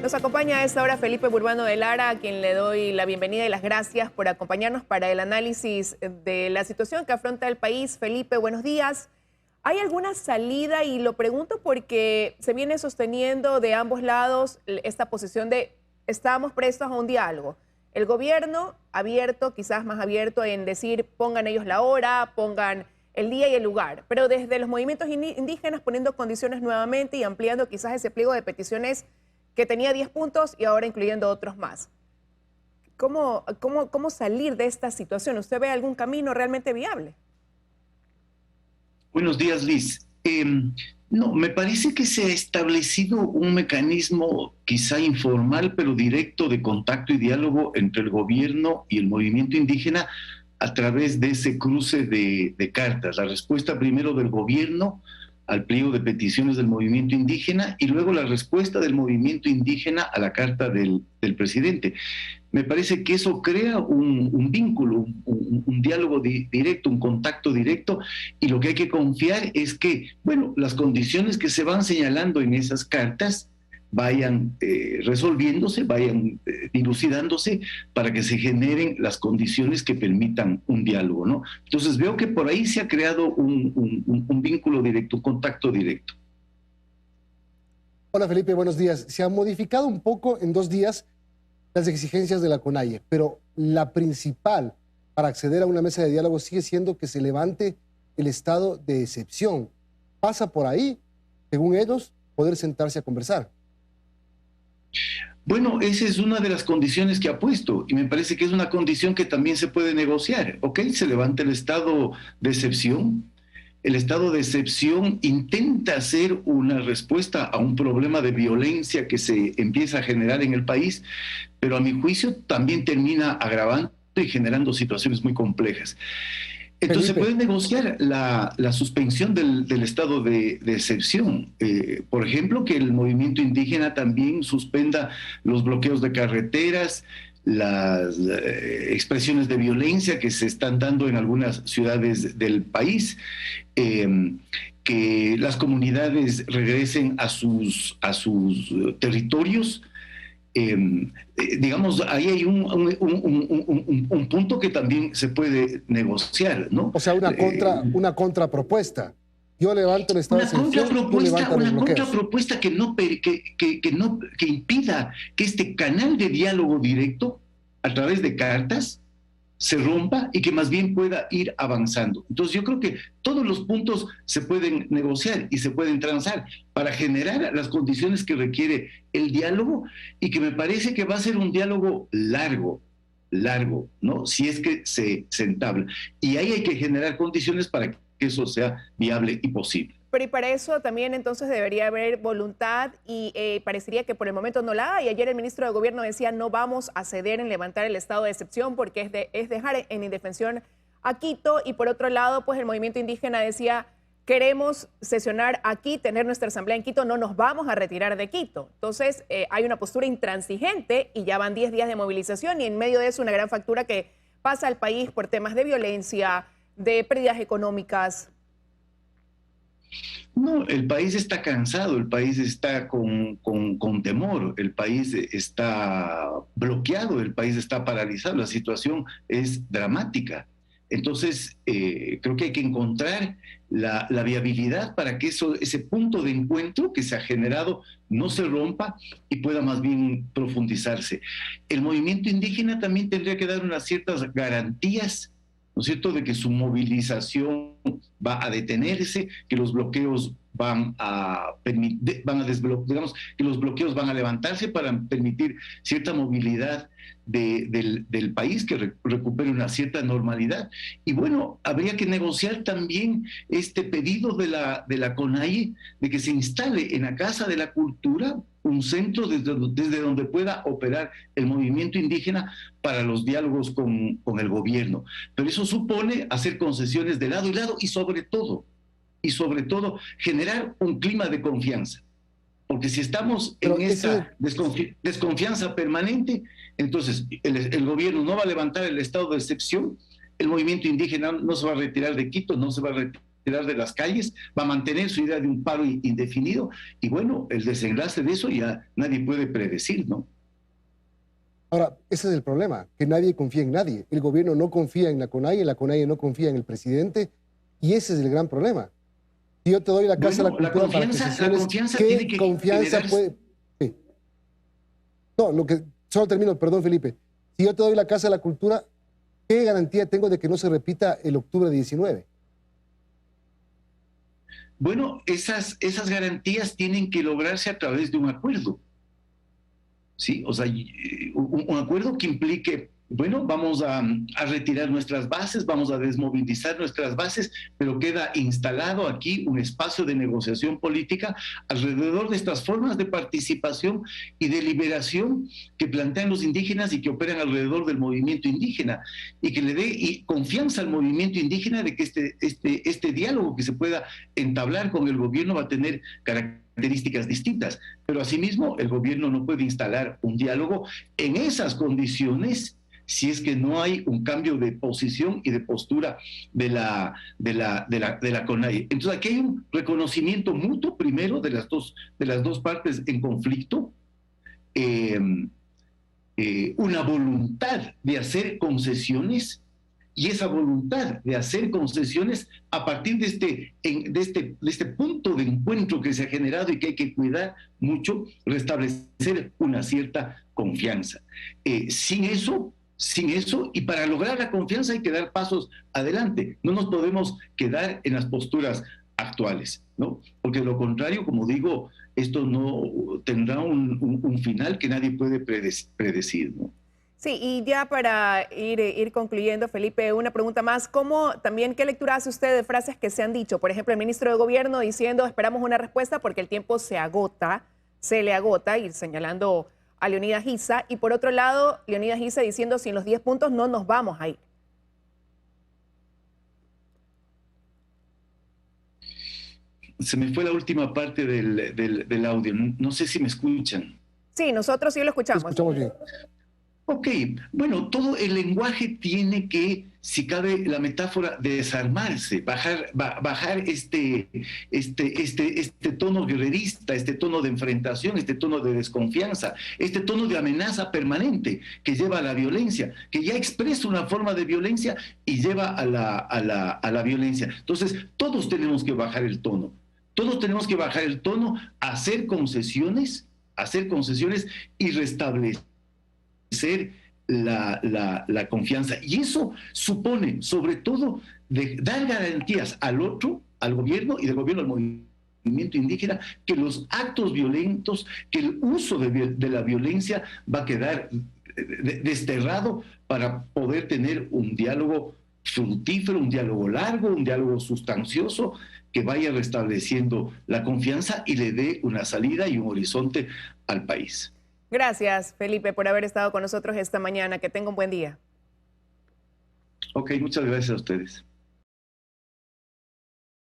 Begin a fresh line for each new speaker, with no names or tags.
Nos acompaña a esta hora Felipe Burbano de Lara, a quien le doy la bienvenida y las gracias por acompañarnos para el análisis de la situación que afronta el país. Felipe, buenos días. ¿Hay alguna salida? Y lo pregunto porque se viene sosteniendo de ambos lados esta posición de estamos prestos a un diálogo. El gobierno abierto, quizás más abierto en decir pongan ellos la hora, pongan el día y el lugar, pero desde los movimientos indígenas poniendo condiciones nuevamente y ampliando quizás ese pliego de peticiones que tenía 10 puntos y ahora incluyendo otros más. ¿Cómo salir de esta situación? ¿Usted ve algún camino realmente viable?
Buenos días, Liz. No, me parece que se ha establecido un mecanismo quizá informal, pero directo de contacto y diálogo entre el gobierno y el movimiento indígena a través de ese cruce de cartas. La respuesta primero del gobierno al pliego de peticiones del movimiento indígena y luego la respuesta del movimiento indígena a la carta del presidente. Me parece que eso crea un vínculo, un diálogo directo, un contacto directo, y lo que hay que confiar es que, bueno, las condiciones que se van señalando en esas cartas vayan resolviéndose, vayan dilucidándose para que se generen las condiciones que permitan un diálogo, ¿no? Entonces veo que por ahí se ha creado un vínculo directo, un contacto directo.
Hola Felipe, buenos días. Se han modificado un poco en 2 días las exigencias de la CONAIE, pero la principal para acceder a una mesa de diálogo sigue siendo que se levante el estado de excepción. Pasa por ahí, según ellos, poder sentarse a conversar.
Bueno, esa es una de las condiciones que ha puesto y me parece que es una condición que también se puede negociar. ¿Ok? Se levanta el estado de excepción. El estado de excepción intenta hacer una respuesta a un problema de violencia que se empieza a generar en el país, pero a mi juicio también termina agravando y generando situaciones muy complejas. Entonces
Felipe,
se puede negociar la suspensión del estado de excepción. Por ejemplo, que el movimiento indígena también suspenda los bloqueos de carreteras, las expresiones de violencia que se están dando en algunas ciudades del país, que las comunidades regresen a sus territorios. Digamos, ahí hay un punto que también se puede negociar, ¿no?
o sea, una contrapropuesta. Yo levanto el estado de excepción, tú levantas los
Una
bloqueos.
contrapropuesta que impida que este canal de diálogo directo a través de cartas se rompa y que más bien pueda ir avanzando. Entonces yo creo que todos los puntos se pueden negociar y se pueden transar para generar las condiciones que requiere el diálogo y que me parece que va a ser un diálogo largo, ¿no? Si es que se entabla. Y ahí hay que generar condiciones para que eso sea viable y posible.
Pero y para eso también entonces debería haber voluntad y parecería que por el momento no la hay. Ayer el ministro de Gobierno decía no vamos a ceder en levantar el estado de excepción porque es dejar en indefensión a Quito, y por otro lado pues el movimiento indígena decía queremos sesionar aquí, tener nuestra asamblea en Quito, no nos vamos a retirar de Quito. Entonces hay una postura intransigente y ya van 10 días de movilización y en medio de eso una gran factura que pasa al país por temas de violencia, de pérdidas económicas.
No, el país está cansado, el país está con temor, el país está bloqueado, el país está paralizado, la situación es dramática. Entonces, creo que hay que encontrar la viabilidad para que ese punto de encuentro que se ha generado no se rompa y pueda más bien profundizarse. El movimiento indígena también tendría que dar unas ciertas garantías, ¿no es cierto?, de que su movilización va a detenerse, que los bloqueos van a digamos, que los bloqueos van a levantarse para permitir cierta movilidad del país, que recupere una cierta normalidad. Y bueno, habría que negociar también este pedido de la CONAIE de que se instale en la Casa de la Cultura un centro desde donde pueda operar el movimiento indígena para los diálogos con el gobierno. Pero eso supone hacer concesiones de lado y lado y sobre todo generar un clima de confianza. Porque si estamos en esa desconfianza permanente, entonces el gobierno no va a levantar el estado de excepción, el movimiento indígena no se va a retirar de Quito, no se va a retirar retirar de las calles, va a mantener su idea de un paro indefinido, y bueno, el desenlace de eso ya nadie puede predecir, ¿no?
Ahora, ese es el problema, que nadie confía en nadie. El gobierno no confía en la CONAIE no confía en el presidente, y ese es el gran problema. Si yo te doy la Casa de la Cultura para que sesiones,
la confianza
¿qué
tiene que
confianza puede...? Sí. No, solo termino, perdón, Felipe. Si yo te doy la Casa de la Cultura, ¿qué garantía tengo de que no se repita el octubre 19?
Bueno, esas garantías tienen que lograrse a través de un acuerdo. ¿Sí? O sea, un acuerdo que implique, bueno, vamos a retirar nuestras bases, vamos a desmovilizar nuestras bases, pero queda instalado aquí un espacio de negociación política alrededor de estas formas de participación y de liberación que plantean los indígenas y que operan alrededor del movimiento indígena, y que le dé confianza al movimiento indígena de que este diálogo que se pueda entablar con el gobierno va a tener características distintas, pero asimismo el gobierno no puede instalar un diálogo en esas condiciones si es que no hay un cambio de posición y de postura de la CONAIE. Entonces aquí hay un reconocimiento mutuo primero de las dos partes en conflicto, una voluntad de hacer concesiones, y esa voluntad de hacer concesiones a partir de este punto de encuentro que se ha generado y que hay que cuidar mucho, restablecer una cierta confianza. Sin eso, y para lograr la confianza hay que dar pasos adelante. No nos podemos quedar en las posturas actuales, ¿no? Porque de lo contrario, como digo, esto no tendrá un final que nadie puede predecir, ¿no?
Sí, y ya para ir concluyendo, Felipe, una pregunta más. ¿Qué lectura hace usted de frases que se han dicho? Por ejemplo, el ministro de Gobierno diciendo esperamos una respuesta porque el tiempo se le agota, y señalando a Leonidas Giza. Y por otro lado, Leonidas Giza diciendo sin los 10 puntos no nos vamos a ir.
Se me fue la última parte del audio. No sé si me escuchan.
Sí, nosotros sí lo escuchamos.
Escuchamos bien.
Ok, bueno, todo el lenguaje tiene que, si cabe la metáfora, desarmarse, bajar este tono guerrerista, este tono de enfrentación, este tono de desconfianza, este tono de amenaza permanente que lleva a la violencia, que ya expresa una forma de violencia y lleva a la violencia. Entonces, todos tenemos que bajar el tono. Todos tenemos que bajar el tono, hacer concesiones y restablecer la confianza. Y eso supone, sobre todo, de dar garantías al otro, al gobierno y del gobierno al movimiento indígena, que los actos violentos, que el uso de la violencia va a quedar desterrado para poder tener un diálogo fructífero, un diálogo largo, un diálogo sustancioso que vaya restableciendo la confianza y le dé una salida y un horizonte al país.
Gracias, Felipe, por haber estado con nosotros esta mañana. Que tenga un buen día.
Ok, muchas gracias a ustedes.